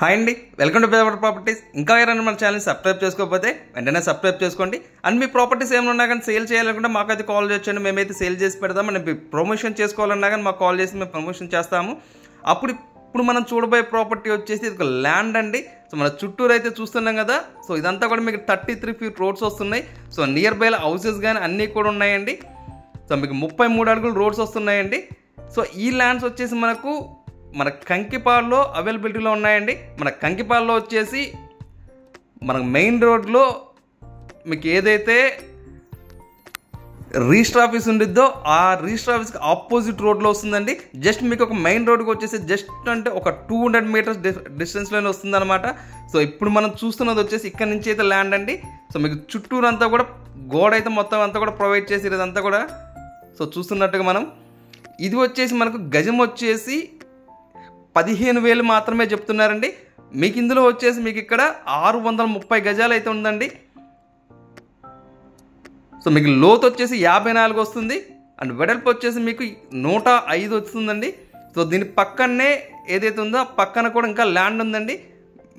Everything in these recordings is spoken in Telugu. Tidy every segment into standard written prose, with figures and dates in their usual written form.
హాయ్ అండి, వెల్కమ్ టు పేదవాడ ప్రాపర్టీస్. ఇంకా ఎవరైనా మన ఛానల్ సబ్స్క్రైబ్ చేసుకోకపోతే వెంటనే సబ్స్క్రైబ్ చేసుకోండి. అండ్ మీ ప్రాపర్టీస్ ఏమైనా ఉన్నా కానీ సేల్ చేయాలనుకుంటే మాకైతే కాల్ చేయొచ్చండి. మేమైతే సేల్ చేసి పెడతాం. మనం ప్రమోషన్ చేసుకోవాలన్నా కానీ మాకు కాల్ చేసి మేము ప్రమోషన్ చేస్తాము. ఇప్పుడు మనం చూడబోయే ప్రాపర్టీ వచ్చేసి ఇది ఒక ల్యాండ్ అండి. సో మన చుట్టూరు అయితే చూస్తున్నాం కదా. సో ఇదంతా కూడా మీకు 33 ఫీట్ రోడ్స్ వస్తున్నాయి. సో నియర్ బై హౌసెస్ కానీ అన్నీ కూడా ఉన్నాయండి. సో మీకు 33 అడుగులు రోడ్స్ వస్తున్నాయండి. సో ఈ ల్యాండ్స్ వచ్చేసి మన కంకిపాడులో అవైలబిలిటీలో ఉన్నాయండి. మన కంకిపాడులో వచ్చేసి మనకు మెయిన్ రోడ్లో మీకు ఏదైతే రిజిస్టర్ ఆఫీస్ ఉండిద్దో ఆ రిజిస్టర్ ఆఫీస్కి ఆపోజిట్ రోడ్లో వస్తుందండి. జస్ట్ మీకు ఒక మెయిన్ రోడ్కి వచ్చేసి జస్ట్ అంటే ఒక 200 మీటర్స్ డిస్టెన్స్లోనే వస్తుందన్నమాట. సో ఇప్పుడు మనం చూస్తున్నది వచ్చేసి ఇక్కడ నుంచి అయితే ల్యాండ్ అండి. సో మీకు చుట్టూరు అంతా కూడా గోడ అయితే మొత్తం అంతా కూడా ప్రొవైడ్ చేసి ఇదంతా కూడా సో చూస్తున్నట్టుగా మనం ఇది వచ్చేసి మనకు గజం వచ్చేసి 15,000 మాత్రమే చెప్తున్నారండి. మీకు ఇందులో వచ్చేసి మీకు ఇక్కడ 630 గజాలు అయితే ఉందండి. సో మీకు లోతు వచ్చేసి 54 వస్తుంది. అండ్ వెడల్పు వచ్చేసి మీకు 105 వస్తుందండి. సో దీని పక్కనే ఏదైతే ఉందో పక్కన కూడా ఇంకా ల్యాండ్ ఉందండి.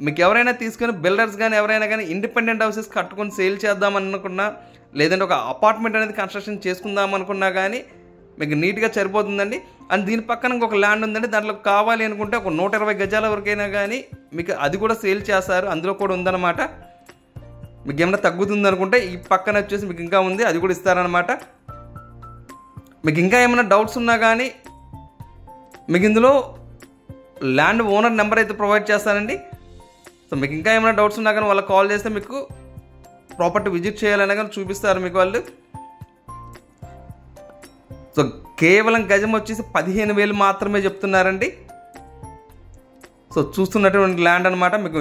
మీకు ఎవరైనా తీసుకొని బిల్డర్స్ కానీ ఎవరైనా కానీ ఇండిపెండెంట్ హౌసెస్ కట్టుకొని సేల్ చేద్దాం అనుకున్నా, లేదంటే ఒక అపార్ట్మెంట్ అనేది కన్స్ట్రక్షన్ చేసుకుందాం అనుకున్నా కానీ మీకు నీట్గా సరిపోతుందండి. అండ్ దీని పక్కన ఇంకొక ల్యాండ్ ఉందండి. దాంట్లో కావాలి అనుకుంటే ఒక 120 గజాల వరకైనా కానీ మీకు అది కూడా సేల్ చేస్తారు. అందులో కూడా ఉందన్నమాట. మీకు ఏమైనా తగ్గుతుంది అనుకుంటే ఈ పక్కన వచ్చేసి మీకు ఇంకా ఉంది, అది కూడా ఇస్తారనమాట. మీకు ఇంకా ఏమైనా డౌట్స్ ఉన్నా కానీ మీకు ఇందులో ల్యాండ్ ఓనర్ నెంబర్ అయితే ప్రొవైడ్ చేస్తానండి. సో మీకు ఇంకా ఏమైనా డౌట్స్ ఉన్నా కానీ వాళ్ళకి కాల్ చేస్తే మీకు ప్రాపర్టీ విజిట్ చేయాలన్నా కానీ చూపిస్తారు మీకు వాళ్ళు. సో కేవలం గజం వచ్చేసి 15,000 మాత్రమే చెప్తున్నారండి. సో చూస్తున్నటువంటి ల్యాండ్ అనమాట. మీకు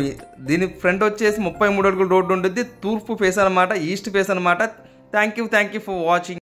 దీని ఫ్రంట్ వచ్చేసి 33 అడుగుల రోడ్డు ఉంటుంది. తూర్పు ఫేస్ అనమాట, ఈస్ట్ ఫేస్ అనమాట. Thank you for watching.